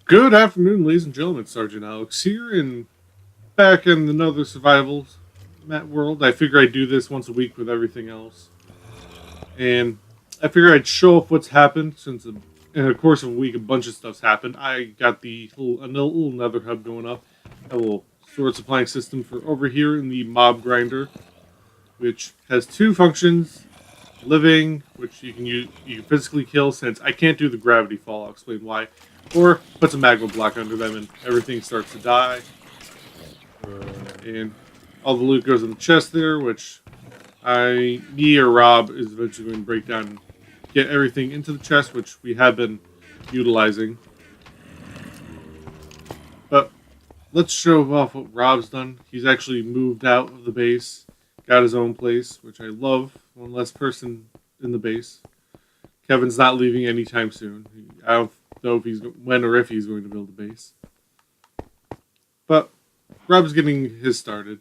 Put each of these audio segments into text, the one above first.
Good afternoon, ladies and gentlemen. Sergeant Alex here, and back in another survival mat world. I figure I'd do this once a week with everything else, and I figure I'd show off what's happened since in the course of a week a bunch of stuff's happened. I got a little nether hub going up, a little sword supplying system for over here in the mob grinder, which has two functions: living, which you can physically kill since I can't do the gravity fall. I'll explain why. Or puts a magma block under them and everything starts to die. And all the loot goes in the chest there, which me or Rob is eventually going to break down and get everything into the chest, which we have been utilizing. But let's show off what Rob's done. He's actually moved out of the base, got his own place, which I love. One less person in the base. Kevin's not leaving anytime soon. I don't know if he's when or if he's going to build a base. But Rob's getting his started.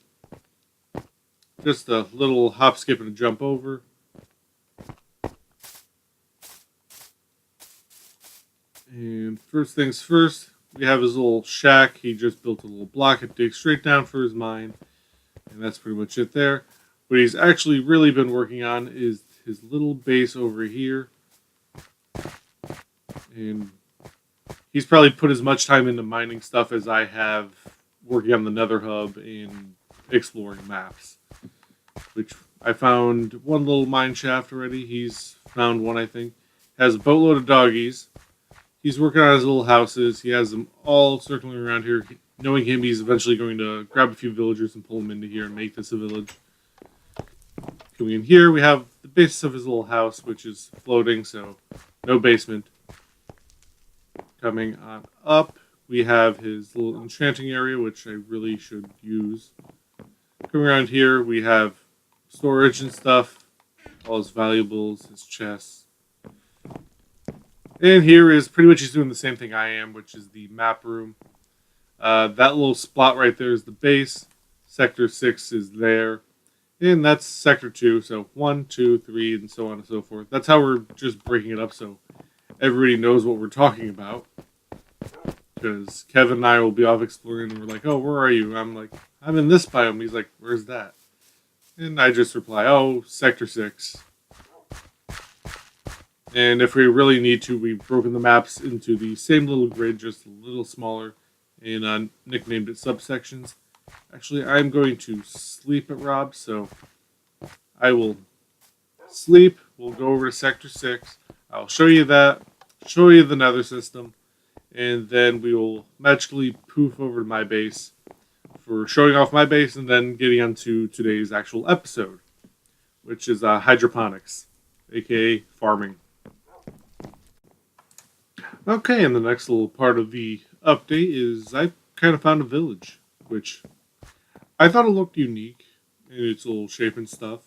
Just a little hop, skip, and a jump over. And first things first, we have his little shack. He just built a little block and digs straight down for his mine. And that's pretty much it there. What he's actually really been working on is his little base over here. And he's probably put as much time into mining stuff as I have working on the Nether Hub and exploring maps. Which I found one little mine shaft already. He's found one, I think. Has a boatload of doggies. He's working on his little houses. He has them all circling around here. Knowing him, he's eventually going to grab a few villagers and pull them into here and make this a village. Coming in here, we have the basis of his little house, which is floating, so no basement. Coming on up, we have his little enchanting area, which I really should use. Coming around here, we have storage and stuff, all his valuables, his chests. And here is pretty much he's doing the same thing I am, which is the map room. That little spot right there is the base. Sector 6 is there. And that's Sector 2, so 1, 2, 3, and so on and so forth. That's how we're just breaking it up so everybody knows what we're talking about. Because Kevin and I will be off exploring and we're like, oh, where are you? I'm like, I'm in this biome. He's like, where's that? And I just reply, oh, Sector 6. And if we really need to, we've broken the maps into the same little grid, just a little smaller, and nicknamed it subsections. Actually, I'm going to sleep at Rob, so I will sleep. We'll go over to Sector 6. I'll show you that, show you the nether system, and then we will magically poof over to my base for showing off my base and then getting onto today's actual episode, which is hydroponics, aka farming. Okay, and the next little part of the update is I kind of found a village, which I thought it looked unique in its little shape and stuff.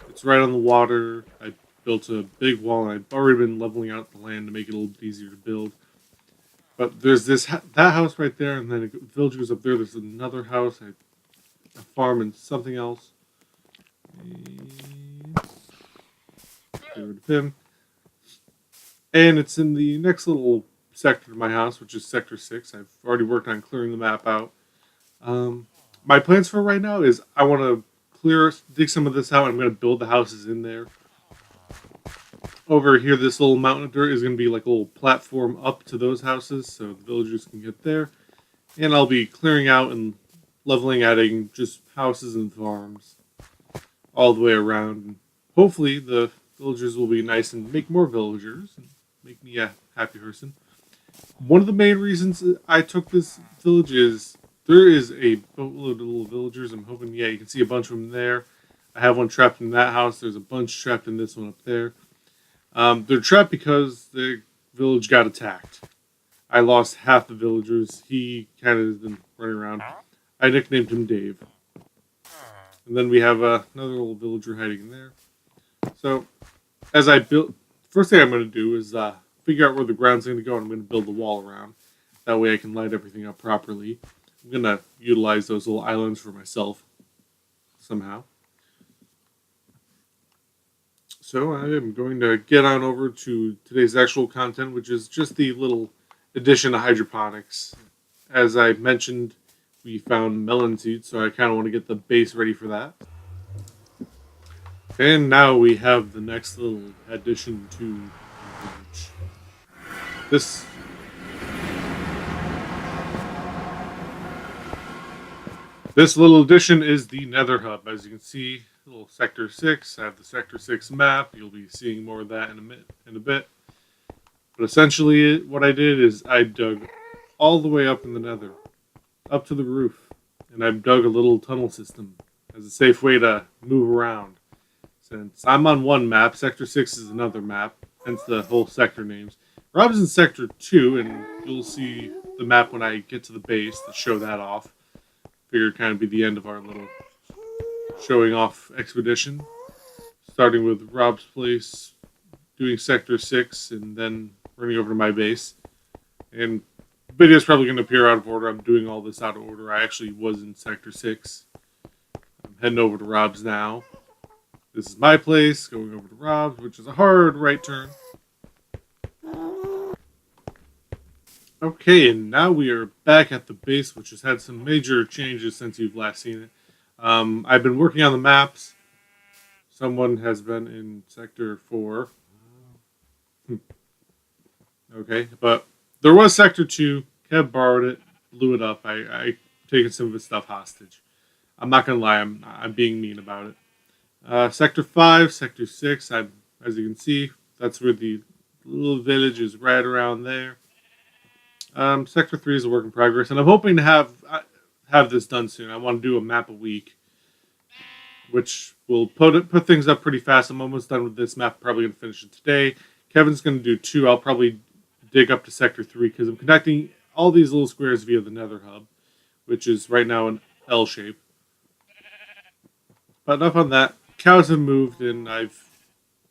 It's right on the water. I built a big wall, and I've already been leveling out the land to make it a little bit easier to build. But there's that house right there, and then the village goes up there. There's another house, a farm, and something else. And get rid of him. And it's in the next little sector of my house, which is Sector 6. I've already worked on clearing the map out. My plans for right now is I want to dig some of this out. I'm going to build the houses in there. Over here, this little mountain of dirt is going to be like a little platform up to those houses so the villagers can get there. And I'll be clearing out and leveling, adding just houses and farms all the way around. And hopefully, the villagers will be nice and make more villagers and make me a happy person. One of the main reasons I took this village is there is a boatload of little villagers. I'm hoping, yeah, you can see a bunch of them there. I have one trapped in that house. There's a bunch trapped in this one up there. They're trapped because the village got attacked. I lost half the villagers. He kind of has been running around. I nicknamed him Dave. And then we have another little villager hiding in there. So, as I build, first thing I'm going to do is figure out where the ground's going to go, and I'm going to build the wall around. That way I can light everything up properly. I'm going to utilize those little islands for myself somehow. So I am going to get on over to today's actual content, which is just the little addition to hydroponics. As I mentioned, we found melon seeds, so I kind of want to get the base ready for that. And now we have the next little addition to the village. This This little addition is the Nether Hub. As you can see, little Sector 6. I have the Sector 6 map. You'll be seeing more of that in a bit. But essentially, what I did is I dug all the way up in the Nether, up to the roof. And I've dug a little tunnel system as a safe way to move around. Since I'm on one map, Sector 6 is another map, hence the whole sector names. Rob's in Sector 2, and you'll see the map when I get to the base to show that off. Figured kind of be the end of our little showing off expedition. Starting with Rob's place, doing Sector 6, and then running over to my base. And the video's probably going to appear out of order. I'm doing all this out of order. I actually was in Sector 6. I'm heading over to Rob's now. This is my place, going over to Rob's, which is a hard right turn. Okay, and now we are back at the base, which has had some major changes since you've last seen it. I've been working on the maps. Someone has been in Sector 4. Okay, but there was Sector 2. Kev borrowed it, blew it up. I taken some of his stuff hostage. I'm not going to lie, I'm being mean about it. Sector 5, Sector 6, as you can see, that's where the little village is right around there. Sector 3 is a work in progress, and I'm hoping to have this done soon. I want to do a map a week, which will put things up pretty fast. I'm almost done with this map. Probably going to finish it today. Kevin's going to do 2. I'll probably dig up to Sector 3 because I'm connecting all these little squares via the Nether Hub, which is right now an L shape. But enough on that. Cows have moved, and I've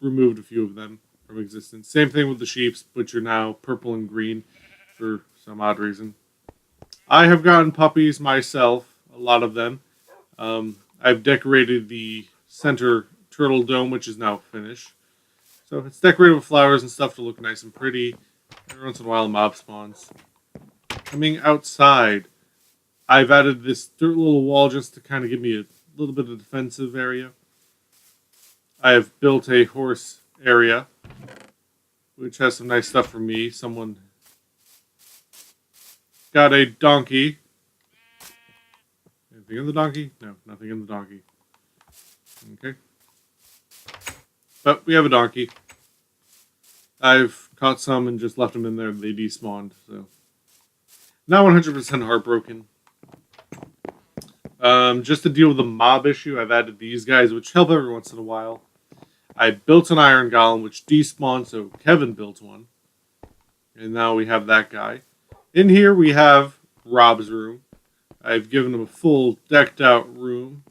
removed a few of them from existence. Same thing with the sheep, which are now purple and green for some odd reason. I have gotten puppies myself, a lot of them. I've decorated the center turtle dome, which is now finished. So it's decorated with flowers and stuff to look nice and pretty. Every once in a while, a mob spawns. Coming outside, I've added this dirt little wall just to kind of give me a little bit of defensive area. I have built a horse area, which has some nice stuff for me. Someone got a donkey. Anything in the donkey? No, nothing in the donkey. Okay. But we have a donkey. I've caught some and just left them in there. They despawned, so. Not 100% heartbroken. Just to deal with the mob issue, I've added these guys, which help every once in a while. I built an iron golem, which despawned, so Kevin built one. And now we have that guy. In here, we have Rob's room. I've given him a full decked out room.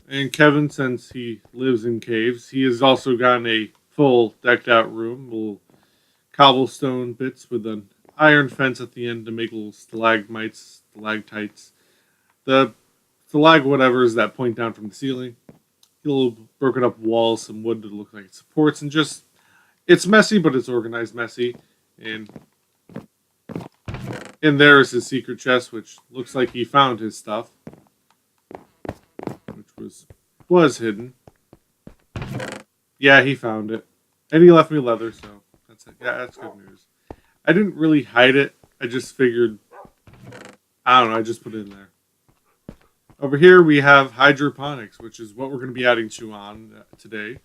And Kevin, since he lives in caves, he has also gotten a full decked out room. Little cobblestone bits with an iron fence at the end to make little stalagmites, stalactites. The stalag whatever is that point down from the ceiling. A little broken up walls, some wood to look like it supports, and just, it's messy, but it's organized messy. And there is his secret chest, which looks like he found his stuff, which was hidden. Yeah, he found it. And he left me leather, so that's it. Yeah, that's good news. I didn't really hide it. I just figured, I don't know, I just put it in there. Over here we have hydroponics, which is what we're going to be adding to on today.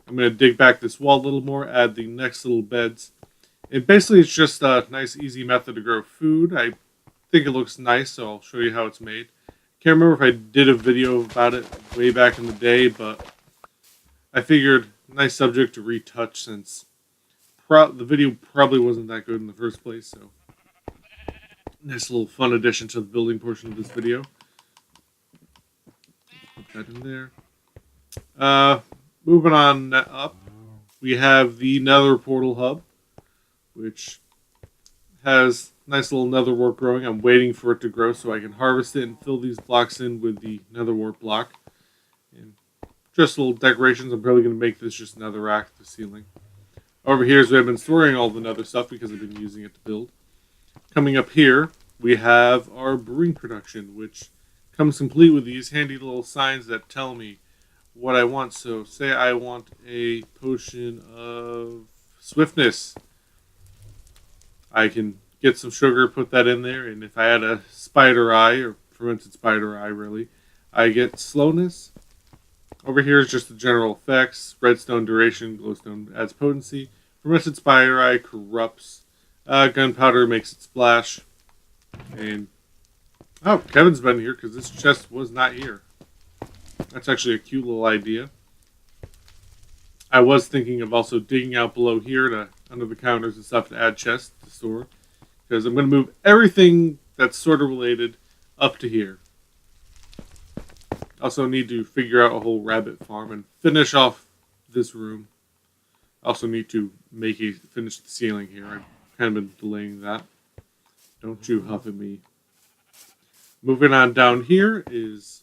I'm going to dig back this wall a little more, add the next little beds. And basically it's just a nice, easy method to grow food. I think it looks nice, so I'll show you how it's made. Can't remember if I did a video about it way back in the day, but I figured nice subject to retouch since the video probably wasn't that good in the first place. So nice little fun addition to the building portion of this video. Put that in there. Moving on up, we have the Nether Portal Hub, which has nice little nether wart growing. I'm waiting for it to grow so I can harvest it and fill these blocks in with the nether wart block. And just little decorations. I'm probably going to make this just netherrack the ceiling. Over here is where I've been storing all the nether stuff because I've been using it to build. Coming up here, we have our brewing production, which comes complete with these handy little signs that tell me what I want. So, say I want a potion of swiftness. I can get some sugar, put that in there, and if I add a spider eye, or fermented spider eye, really, I get slowness. Over here is just the general effects. Redstone duration, glowstone adds potency. Fermented spider eye corrupts. Gunpowder makes it splash. And oh, Kevin's been here because this chest was not here. That's actually a cute little idea. I was thinking of also digging out below here to under the counters and stuff to add chests to store. Because I'm going to move everything that's sort of related up to here. Also need to figure out a whole rabbit farm and finish off this room. Also need to finish the ceiling here. I've kind of been delaying that. Don't you huff at me. Moving on down here is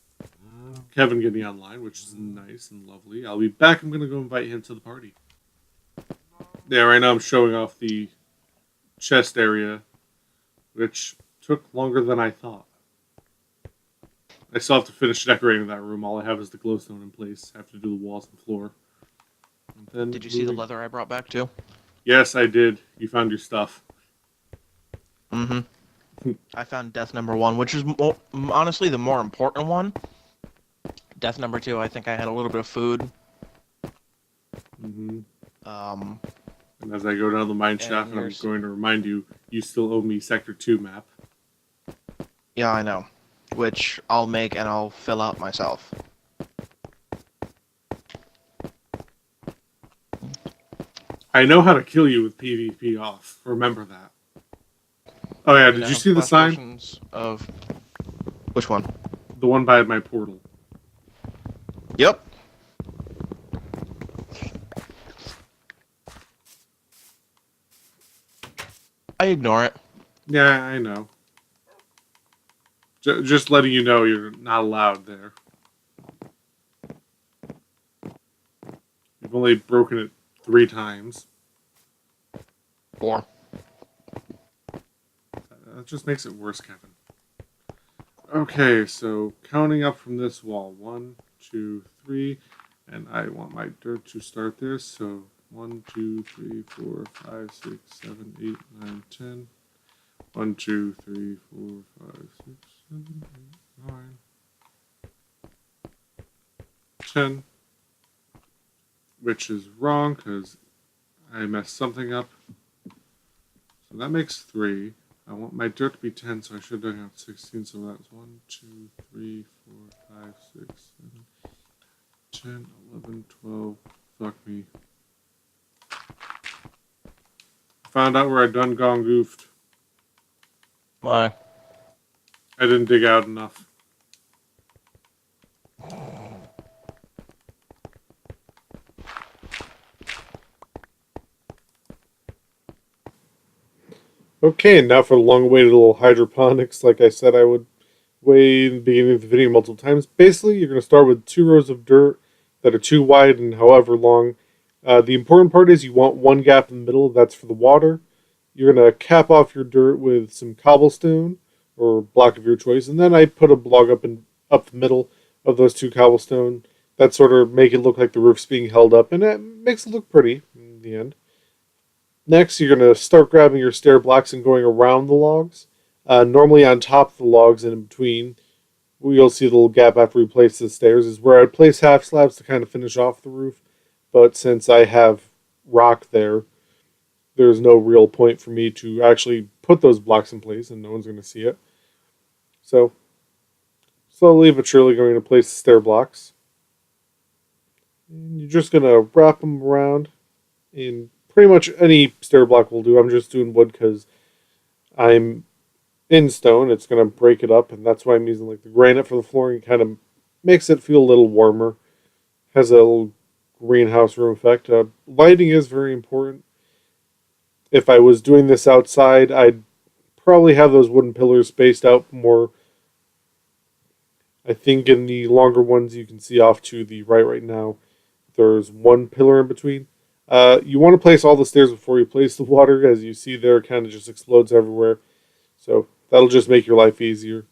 Kevin getting online, which is nice and lovely. I'll be back. I'm going to go invite him to the party. Yeah, right now I'm showing off the chest area, which took longer than I thought. I still have to finish decorating that room. All I have is the glowstone in place. I have to do the walls and floor. And then Did you see the leather I brought back too? Yes, I did. You found your stuff. Mm-hmm. I found death number 1, which is honestly the more important one. Death number 2, I think I had a little bit of food. Mm-hmm. And as I go down the mine shaft, I'm going to remind you, you still owe me Sector 2 map. Yeah, I know. Which I'll make and I'll fill out myself. I know how to kill you with PvP off. Remember that. Oh yeah, did you see the sign? Of which one? The one by my portal. Yep. I ignore it. Yeah, I know. Just letting you know you're not allowed there. You've only broken it 3 times. 4. That just makes it worse, Kevin. Okay, so counting up from this wall. 1, 2, 3. And I want my dirt to start there. So 1, 2, 3, 4, 5, 6, 7, 8, 9, 10. 1, 2, 3, 4, 5, 6, 7, 8, 9, 10. Which is wrong because I messed something up. So that makes 3. I want my dirt to be 10, so I should have 16. So that's 1, 2, 3, 4, 5, 6, 7, 10, 11, 12. Fuck me. Found out where I done gone goofed. Why? I didn't dig out enough. Okay, now for the long-awaited little hydroponics, like I said I would way in the beginning of the video multiple times. Basically, you're going to start with 2 rows of dirt that are 2 wide and however long. The important part is you want 1 gap in the middle. That's for the water. You're going to cap off your dirt with some cobblestone or block of your choice. And then I put a block up the middle of those 2 cobblestone. That sort of make it look like the roof's being held up. And it makes it look pretty in the end. Next, you're going to start grabbing your stair blocks and going around the logs. Normally on top of the logs and in between, you'll see the little gap after we place the stairs is where I'd place half slabs to kind of finish off the roof. But since I have rock there's no real point for me to actually put those blocks in place and no one's going to see it. So, slowly but surely going to place the stair blocks. And you're just going to wrap them around in pretty much any stair block will do. I'm just doing wood because I'm in stone. It's going to break it up, and that's why I'm using like the granite for the flooring. Kind of makes it feel a little warmer. Has a little greenhouse room effect. Lighting is very important. If I was doing this outside, I'd probably have those wooden pillars spaced out more. I think in the longer ones you can see off to the right now, there's 1 pillar in between. You want to place all the stairs before you place the water. As you see there, it kind of just explodes everywhere. So that'll just make your life easier.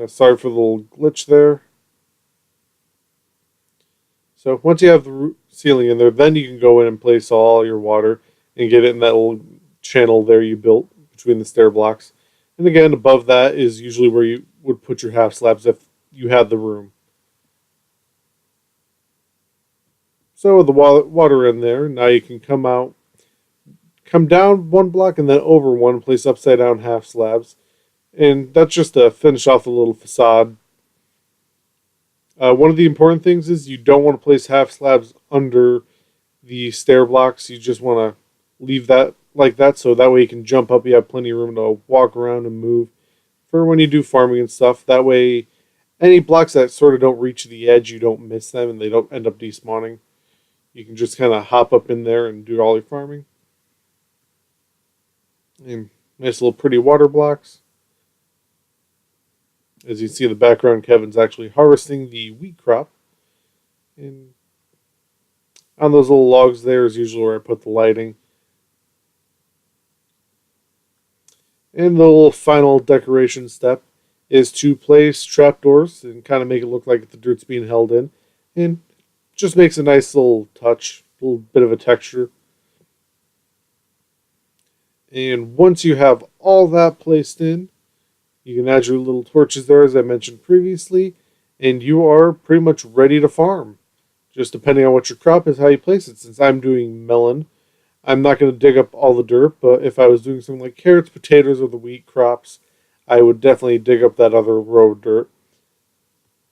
Sorry for the little glitch there. So once you have the ceiling in there, then you can go in and place all your water and get it in that little channel there you built between the stair blocks. And again, above that is usually where you would put your half slabs if you had the room. So with the water in there, now you can come down one block and then over one, place upside down half slabs. And that's just to finish off the little facade. One of the important things is you don't want to place half slabs under the stair blocks. You just want to leave that like that so that way you can jump up. You have plenty of room to walk around and move for when you do farming and stuff. That way, any blocks that sort of don't reach the edge, you don't miss them and they don't end up despawning. You can just kind of hop up in there and do all your farming. And nice little pretty water blocks. As you see in the background, Kevin's actually harvesting the wheat crop. And on those little logs there is usually where I put the lighting. And the little final decoration step is to place trapdoors and kind of make it look like the dirt's being held in. And just makes a nice little touch, a little bit of a texture. And once you have all that placed in, you can add your little torches there, as I mentioned previously, and you are pretty much ready to farm. Just depending on what your crop is, how you place it. Since I'm doing melon, I'm not going to dig up all the dirt, but if I was doing something like carrots, potatoes, or the wheat crops, I would definitely dig up that other row of dirt.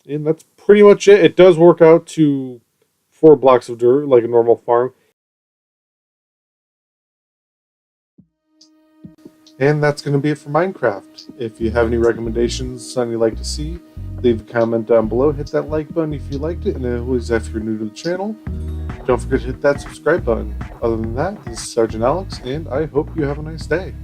And that's pretty much it. It does work out to 4 blocks of dirt, like a normal farm. And that's going to be it for Minecraft. If you have any recommendations, something you'd like to see, leave a comment down below. Hit that like button if you liked it. And always, if you're new to the channel, don't forget to hit that subscribe button. Other than that, this is Sergeant Alex, and I hope you have a nice day.